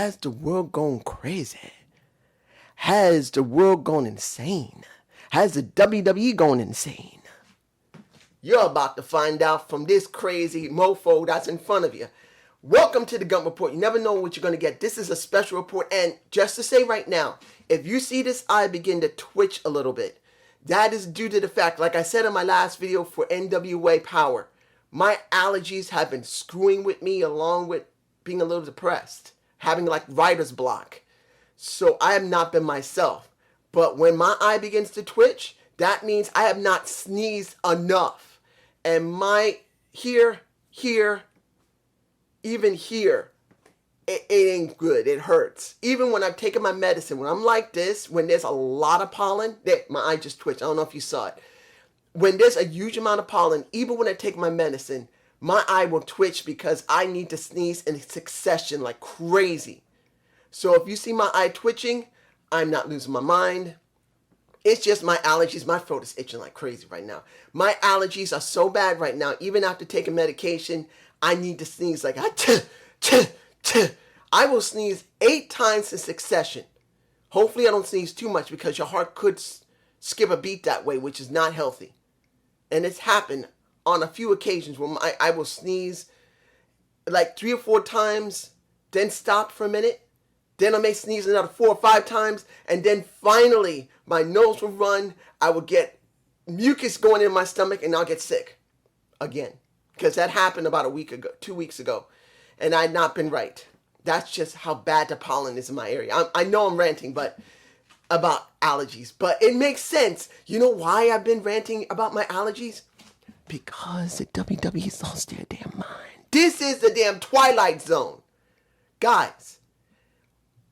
Has the world gone crazy? Has the world gone insane? Has the WWE gone insane? You're about to find out from this crazy mofo that's in front of you. Welcome to the Gump Report. You never know what you're going to get. This is a special report. And just to say right now, if you see this eye begin to twitch a little bit, that is due to the fact, like I said in my last video for NWA Power, my allergies have been screwing with me along with being a little depressed, having like writer's block. So I have not been myself. But when my eye begins to twitch, that means I have not sneezed enough. And my even here, it ain't good. It hurts. Even when I've taken my medicine, when I'm like this, when there's a lot of pollen, my eye just twitched. I don't know if you saw it. When there's a huge amount of pollen, even when I take my medicine, my eye will twitch because I need to sneeze in succession like crazy. So if you see my eye twitching, I'm not losing my mind. It's just my allergies. My throat is itching like crazy right now. My allergies are so bad right now. Even after taking medication, I need to sneeze like I will sneeze 8 times in succession. Hopefully I don't sneeze too much because your heart could skip a beat that way, which is not healthy. And it's happened on a few occasions where I will sneeze like 3 or 4 times, then stop for a minute. Then I may sneeze another 4 or 5 times, and then finally my nose will run. I will get mucus going in my stomach, and I'll get sick again. Because that happened about a week ago, 2 weeks ago, and I had not been right. That's just how bad the pollen is in my area. I know I'm ranting about allergies, but it makes sense. You know why I've been ranting about my allergies? Because the WWE's lost their damn mind. This is the damn Twilight Zone. Guys,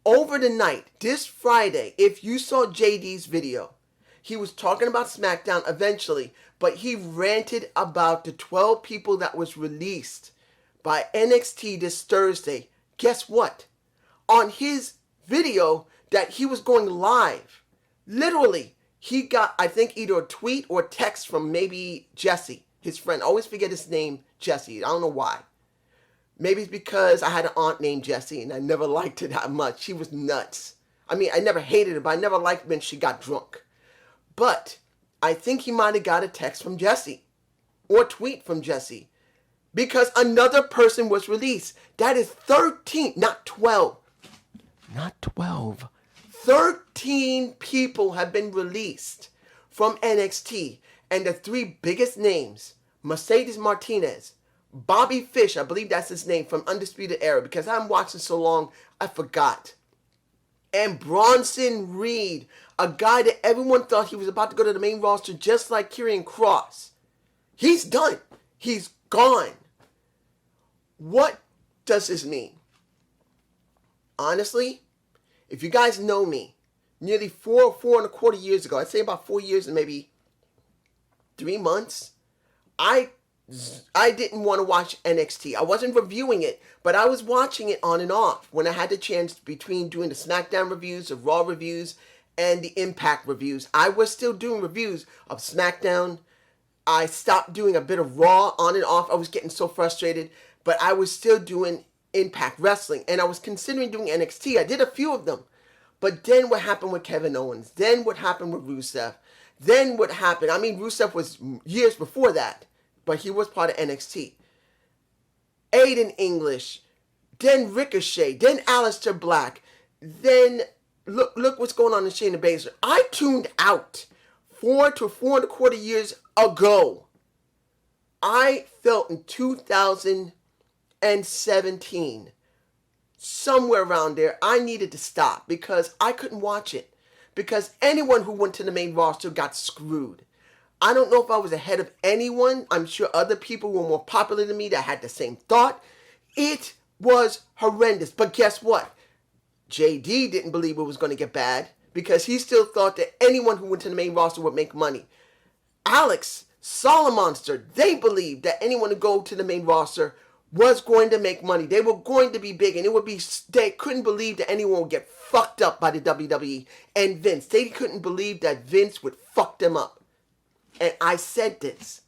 over the night, this Friday, if you saw JD's video, he was talking about SmackDown eventually, but he ranted about the 12 people that was released by NXT this Thursday. Guess what? On his video that he was going live, literally, he got, I think, either a tweet or text from maybe Jesse, his friend. I always forget his name, Jesse. I don't know why. Maybe it's because I had an aunt named Jessie and I never liked her that much. She was nuts. I mean, I never hated her, but I never liked when she got drunk. But I think he might have got a text from Jessie or a tweet from Jessie because another person was released. That is 13, not 12. Not 12. 13 people have been released from NXT. And the 3 biggest names, Mercedes Martinez, Bobby Fish, I believe that's his name, from Undisputed Era, because I'm watching so long, I forgot. And Bronson Reed, a guy that everyone thought he was about to go to the main roster just like Karrion Kross. He's done. He's gone. What does this mean? Honestly, if you guys know me, nearly 4.25 years ago, I'd say about 4 years and maybe 3 months, I didn't want to watch NXT. I wasn't reviewing it, but I was watching it on and off when I had the chance between doing the SmackDown reviews, the Raw reviews, and the Impact reviews. I was still doing reviews of SmackDown. I stopped doing a bit of Raw on and off. I was getting so frustrated, but I was still doing Impact Wrestling, and I was considering doing NXT. I did a few of them, but then what happened with Kevin Owens? Then what happened with Rusev? Then what happened? I mean, Rusev was years before that, but he was part of NXT. Aiden English, then Ricochet, then Aleister Black, then look what's going on in Shayna Baszler. I tuned out 4 to 4.25 years ago. I felt in 2017, somewhere around there, I needed to stop because I couldn't watch it. Because anyone who went to the main roster got screwed. I don't know if I was ahead of anyone. I'm sure other people were more popular than me that had the same thought. It was horrendous. But guess what? JD didn't believe it was going to get bad because he still thought that anyone who went to the main roster would make money. Alex, Solomonster, they believed that anyone who go to the main roster was going to make money. They were going to be big, and they couldn't believe that anyone would get fucked up by the WWE and Vince. They couldn't believe that Vince would fuck them up. And I said this.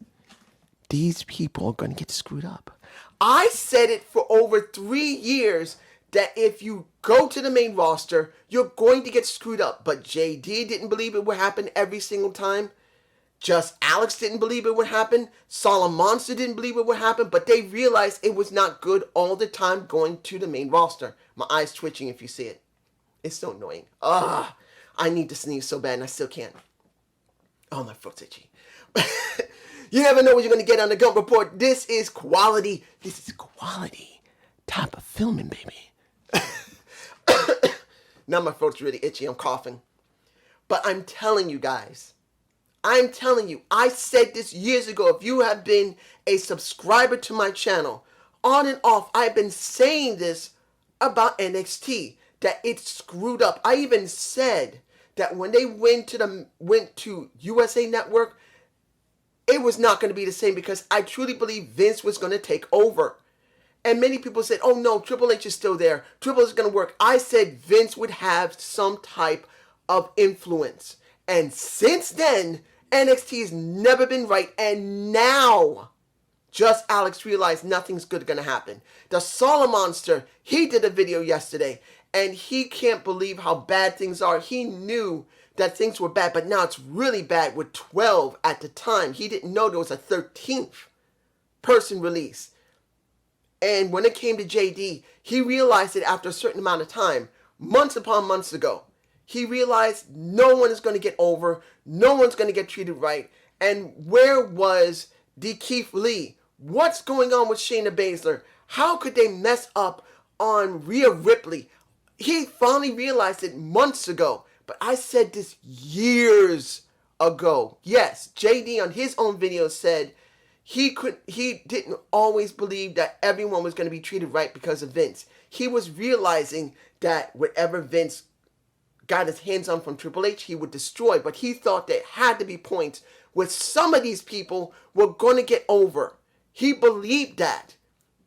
These people are going to get screwed up. I said it for over 3 years that if you go to the main roster, you're going to get screwed up. But JD didn't believe it would happen every single time. Just Alex didn't believe it would happen. Solid Monster didn't believe it would happen. But they realized it was not good all the time going to the main roster. My eye's twitching if you see it. It's so annoying. I need to sneeze so bad and I still can't. Oh, my throat's itchy. You never know what you're going to get on the Gump Report. This is quality. This is quality type of filming, baby. Now my throat's really itchy. I'm coughing. But I'm telling you guys. I'm telling you. I said this years ago. If you have been a subscriber to my channel, on and off, I've been saying this about NXT. That it's screwed up. I even said that when they went to USA Network, it was not going to be the same because I truly believe Vince was going to take over. And many people said, oh no, Triple H is still there. Triple H is going to work. I said Vince would have some type of influence. And since then, NXT has never been right. And now, just Alex realized nothing's good going to happen. The Solid Monster, he did a video yesterday. And he can't believe how bad things are. He knew that things were bad, but now it's really bad with 12 at the time. He didn't know there was a 13th person release. And when it came to JD, he realized it after a certain amount of time, months upon months ago. He realized no one is going to get over, no one's going to get treated right. And where was the Keith Lee? What's going on with Shayna Baszler? How could they mess up on Rhea Ripley? He finally realized it months ago. But I said this years ago. Yes, JD on his own video said he didn't always believe that everyone was going to be treated right because of Vince. He was realizing that whatever Vince got his hands on from Triple H, he would destroy. But he thought there had to be points where some of these people were going to get over. He believed that.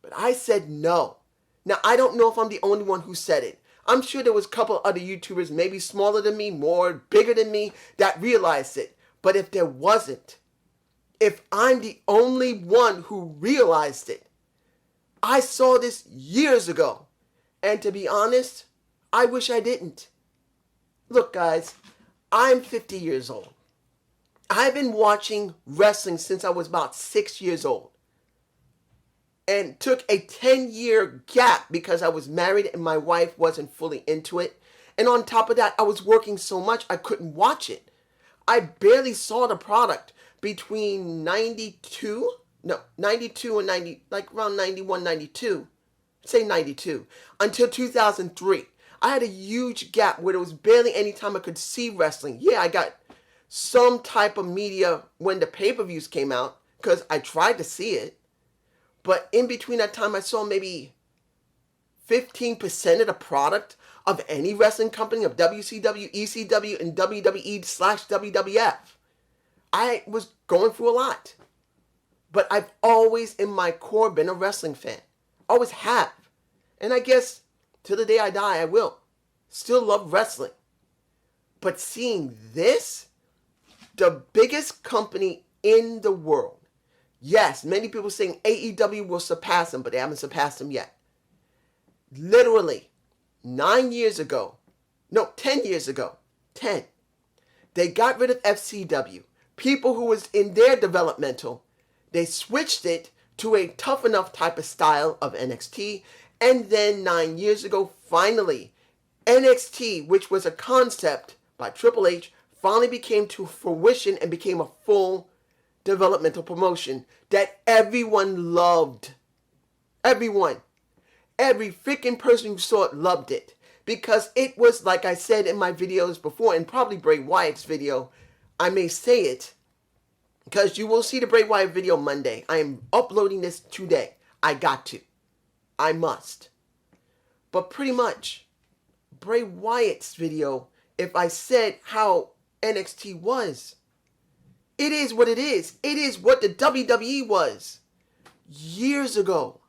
But I said no. Now, I don't know if I'm the only one who said it. I'm sure there was a couple other YouTubers, maybe smaller than me, bigger than me, that realized it. But if there wasn't, if I'm the only one who realized it, I saw this years ago. And to be honest, I wish I didn't. Look, guys, I'm 50 years old. I've been watching wrestling since I was about 6 years old. And took a 10-year gap because I was married and my wife wasn't fully into it. And on top of that, I was working so much I couldn't watch it. I barely saw the product between 92 and 90, like around 91, 92. Say 92. Until 2003. I had a huge gap where there was barely any time I could see wrestling. Yeah, I got some type of media when the pay-per-views came out because I tried to see it. But in between that time, I saw maybe 15% of the product of any wrestling company, of WCW, ECW, and WWE/WWF. I was going through a lot. But I've always, in my core, been a wrestling fan. Always have. And I guess, till the day I die, I will. Still love wrestling. But seeing this, the biggest company in the world, yes, many people saying AEW will surpass them, but they haven't surpassed them yet. Literally, 10 years ago, they got rid of FCW. People who was in their developmental, they switched it to a tough enough type of style of NXT. And then 9 years ago, finally, NXT, which was a concept by Triple H, finally became to fruition and became a full developmental promotion that everyone loved. Everyone. Every freaking person who saw it loved it. Because it was, like I said in my videos before, and probably Bray Wyatt's video, I may say it, because you will see the Bray Wyatt video Monday. I am uploading this today. I got to. I must. But pretty much, Bray Wyatt's video, if I said how NXT was, it is what it is. It is what the WWE was years ago.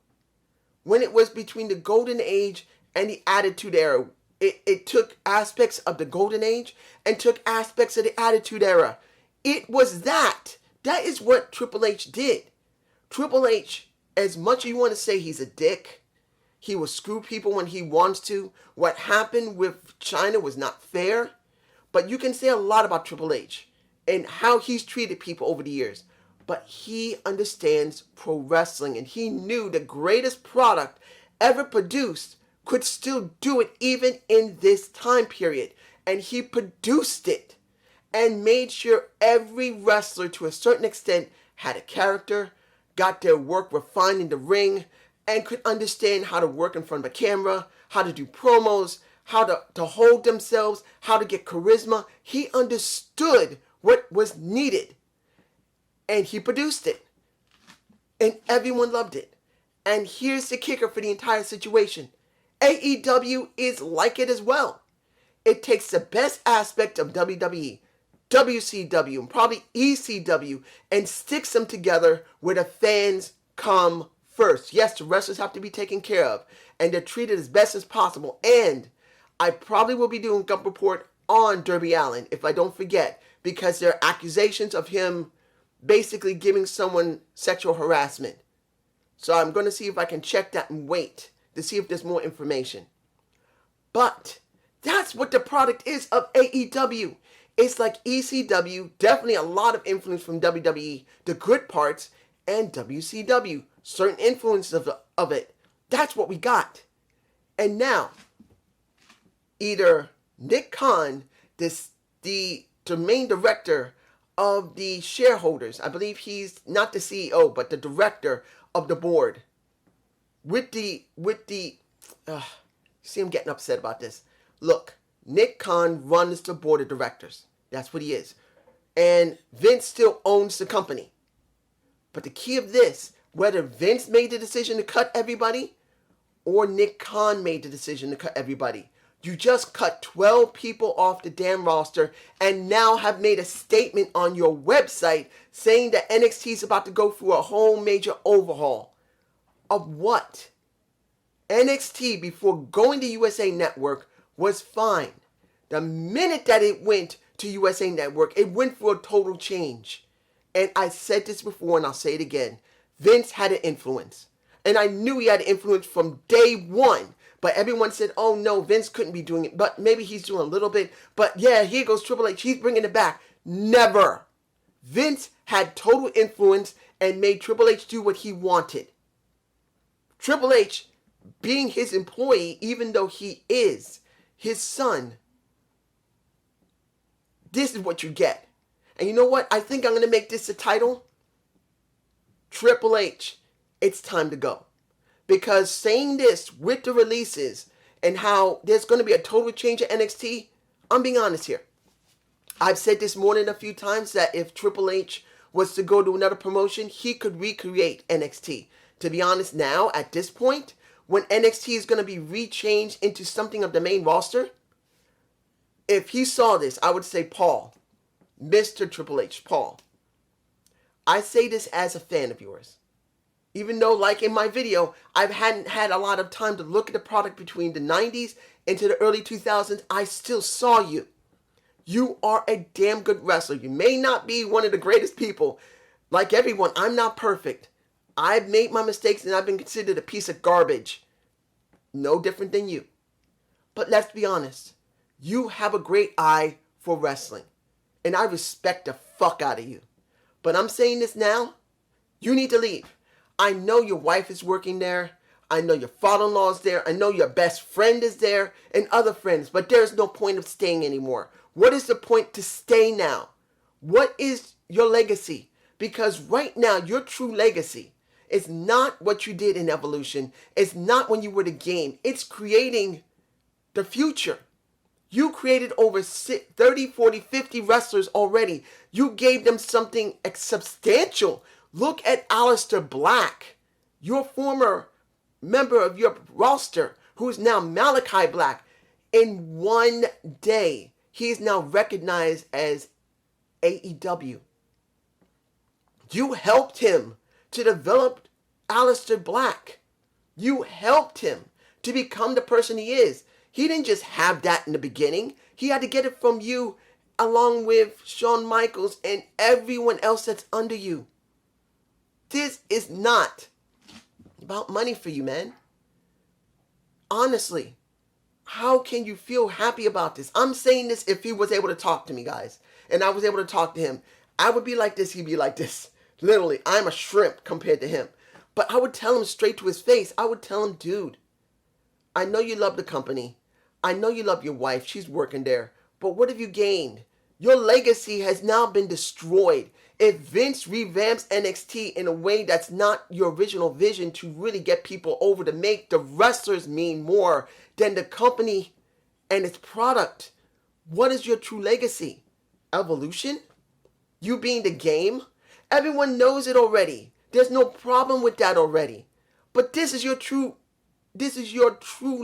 When it was between the Golden Age and the Attitude Era. It took aspects of the Golden Age and took aspects of the Attitude Era. It was that. That is what Triple H did. Triple H, as much as you want to say he's a dick, He will screw people when he wants to. What happened with China was not fair. But you can say a lot about Triple H and how he's treated people over the years. But he understands pro wrestling, and he knew the greatest product ever produced could still do it even in this time period. And he produced it and made sure every wrestler to a certain extent had a character, got their work refined in the ring, and could understand how to work in front of a camera, how to do promos, how to hold themselves, how to get charisma. He understood what was needed, and he produced it, and everyone loved it. And here's the kicker for the entire situation. AEW is like it as well. It takes the best aspect of WWE, WCW, and probably ECW, and sticks them together where the fans come first. Yes, the wrestlers have to be taken care of, and they're treated as best as possible. And I probably will be doing Gump Report on Darby Allin, if I don't forget, because there are accusations of him basically giving someone sexual harassment. So I'm going to see if I can check that and wait to see if there's more information. But that's what the product is of AEW. It's like ECW, definitely a lot of influence from WWE, the good parts, and WCW, certain influences of it. That's what we got. And now, either Nick Khan, the main director of the shareholders, I believe he's not the CEO, but the director of the board, see, I'm getting upset about this. Look, Nick Khan runs the board of directors. That's what he is. And Vince still owns the company. But the key of this, whether Vince made the decision to cut everybody or Nick Khan made the decision to cut everybody, you just cut 12 people off the damn roster and now have made a statement on your website saying that NXT is about to go through a whole major overhaul. Of what? NXT, before going to USA Network, was fine. The minute that it went to USA Network, it went for a total change. And I said this before and I'll say it again. Vince had an influence. And I knew he had an influence from day one. But everyone said, oh no, Vince couldn't be doing it. But maybe he's doing a little bit. But yeah, here goes Triple H. He's bringing it back. Never. Vince had total influence and made Triple H do what he wanted. Triple H, being his employee, even though he is his son, this is what you get. And you know what? I think I'm going to make this the title. Triple H, it's time to go. Because saying this with the releases and how there's going to be a total change at NXT, I'm being honest here. I've said this more than a few times that if Triple H was to go to another promotion, he could recreate NXT. To be honest now, at this point, when NXT is going to be rechanged into something of the main roster, if he saw this, I would say, Paul, Mr. Triple H, Paul, I say this as a fan of yours. Even though, like in my video, I hadn't had a lot of time to look at the product between the 90s into the early 2000s, I still saw you. You are a damn good wrestler. You may not be one of the greatest people. Like everyone, I'm not perfect. I've made my mistakes and I've been considered a piece of garbage. No different than you. But let's be honest. You have a great eye for wrestling. And I respect the fuck out of you. But I'm saying this now. You need to leave. I know your wife is working there. I know your father-in-law is there. I know your best friend is there and other friends. But there's no point of staying anymore. What is the point to stay now? What is your legacy? Because right now, your true legacy is not what you did in Evolution. It's not when you were the game. It's creating the future. You created over 30, 40, 50 wrestlers already. You gave them something substantial. Look at Aleister Black, your former member of your roster, who is now Malachi Black. In one day, he is now recognized as AEW. You helped him to develop Aleister Black. You helped him to become the person he is. He didn't just have that in the beginning. He had to get it from you along with Shawn Michaels and everyone else that's under you. This is not about money for you, man. Honestly, how can you feel happy about this? I'm saying this if he was able to talk to me, guys, and I was able to talk to him. I would be like this, he'd be like this. Literally, I'm a shrimp compared to him. But I would tell him straight to his face. I would tell him, dude, I know you love the company. I know you love your wife. She's working there. But what have you gained? Your legacy has now been destroyed. If Vince revamps NXT in a way that's not your original vision to really get people over, to make the wrestlers mean more than the company and its product, what is your true legacy? Evolution? You being the game? Everyone knows it already. There's no problem with that already. But this is your true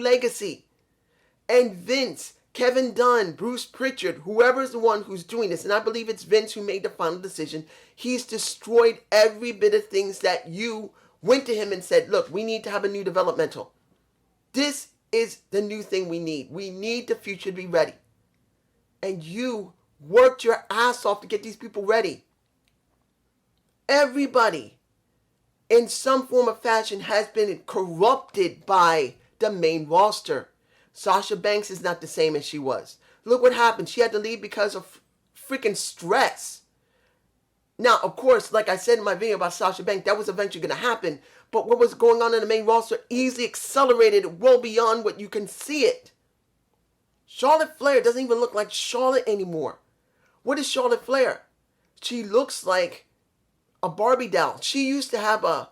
legacy. And Vince, Kevin Dunn, Bruce Pritchard, whoever's the one who's doing this, and I believe it's Vince who made the final decision, he's destroyed every bit of things that you went to him and said, look, we need to have a new developmental. This is the new thing we need. We need the future to be ready. And you worked your ass off to get these people ready. Everybody, in some form or fashion, has been corrupted by the main roster. Sasha Banks is not the same as she was. Look what happened. She had to leave because of freaking stress. Now, of course, like I said in my video about Sasha Banks, that was eventually going to happen. But what was going on in the main roster easily accelerated well beyond what you can see it. Charlotte Flair doesn't even look like Charlotte anymore. What is Charlotte Flair? She looks like a Barbie doll. She used to have a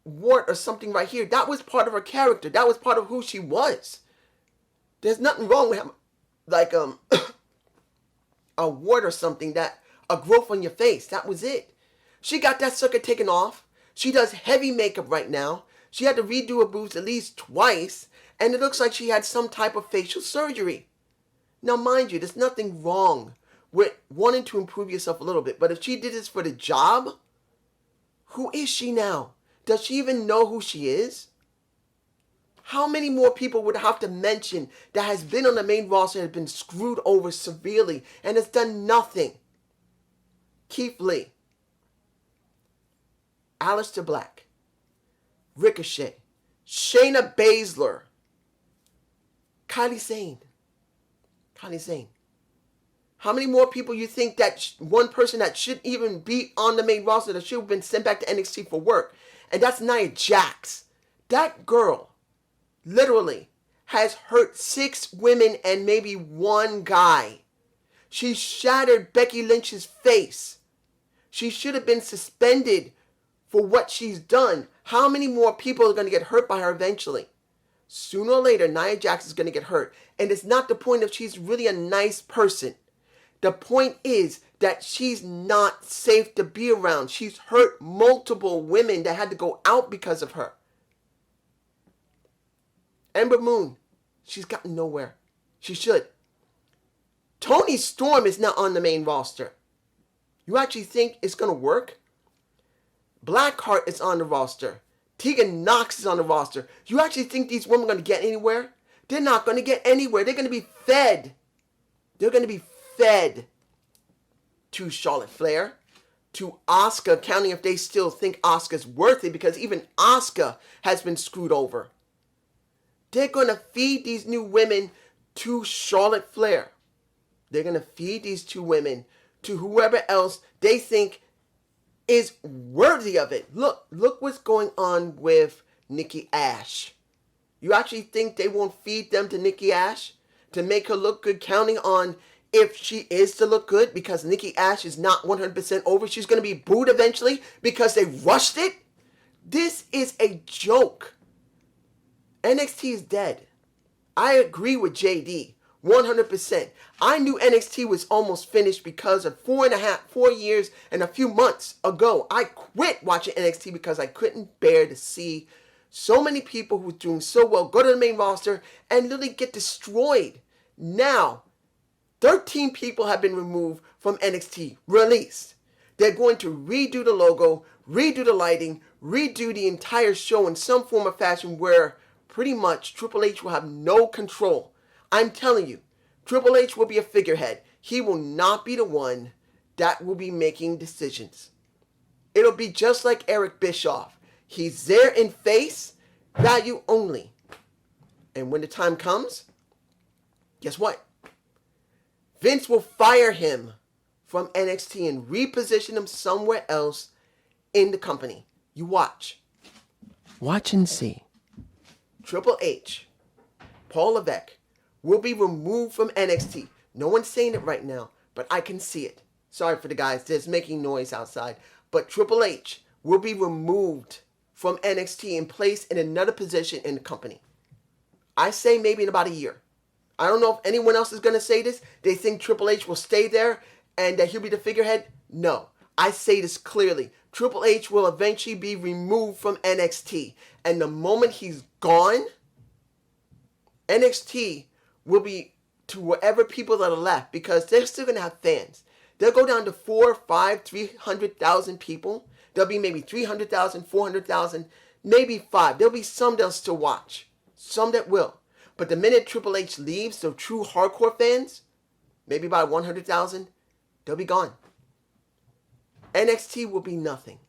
wart or something right here. That was part of her character. That was part of who she was. There's nothing wrong with having a wart or something, that a growth on your face. That was it. She got that sucker taken off. She does heavy makeup right now. She had to redo her boobs at least twice, and it looks like she had some type of facial surgery. Now, mind you, there's nothing wrong with wanting to improve yourself a little bit, but if she did this for the job, who is she now? Does she even know who she is? How many more people would I have to mention that has been on the main roster and has been screwed over severely and has done nothing? Keith Lee, Aleister Black, Ricochet, Shayna Baszler, Kylie Sane. How many more people you think that one person that shouldn't even be on the main roster that should have been sent back to NXT for work? And that's Nia Jax. That girl literally has hurt 6 women and maybe 1 guy. She shattered Becky Lynch's face. She should have been suspended for what she's done. How many more people are going to get hurt by her eventually? Sooner or later, Nia Jax is going to get hurt. And it's not the point of she's really a nice person. The point is that she's not safe to be around. She's hurt multiple women that had to go out because of her. Ember Moon, she's gotten nowhere. She should. Toni Storm is not on the main roster. You actually think it's going to work? Blackheart is on the roster. Tegan Knox is on the roster. You actually think these women are going to get anywhere? They're not going to get anywhere. They're going to be fed. They're going to be fed to Charlotte Flair, to Asuka, counting if they still think Asuka's worth it, because even Asuka has been screwed over. They're going to feed these new women to Charlotte Flair. They're going to feed these 2 women to whoever else they think is worthy of it. Look what's going on with Nikki Ash. You actually think they won't feed them to Nikki Ash to make her look good, counting on if she is to look good, because Nikki Ash is not 100% over. She's going to be booed eventually because they rushed it. This is a joke. NXT is dead. I agree with JD 100%. I knew NXT was almost finished because of 4 years and a few months ago, I quit watching NXT because I couldn't bear to see so many people who were doing so well go to the main roster and literally get destroyed. Now, 13 people have been removed from NXT, released. They're going to redo the logo, redo the lighting, redo the entire show in some form or fashion where pretty much Triple H will have no control. I'm telling you, Triple H will be a figurehead. He will not be the one that will be making decisions. It'll be just like Eric Bischoff. He's there in face value only. And when the time comes, guess what? Vince will fire him from NXT and reposition him somewhere else in the company. You watch. Watch and see. Triple H, Paul Levesque, will be removed from NXT. No one's saying it right now, but I can see it. Sorry for the guys that's making noise outside. But Triple H will be removed from NXT and placed in another position in the company. I say maybe in about a year. I don't know if anyone else is going to say this. They think Triple H will stay there and that he'll be the figurehead. No. I say this clearly. Triple H will eventually be removed from NXT. And the moment he's gone, NXT will be to wherever people that are left, because they're still going to have fans. They'll go down to 4, 5, 300,000 people. There'll be maybe 300,000, 400,000, maybe 5. There'll be some that'll still watch. Some that will. But the minute Triple H leaves, the true hardcore fans, maybe about 100,000, they'll be gone. NXT will be nothing.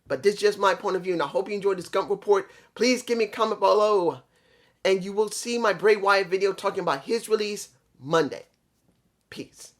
But this is just my point of view, and I hope you enjoyed this Gump report. Please give me a comment below, and you will see my Bray Wyatt video talking about his release Monday. Peace.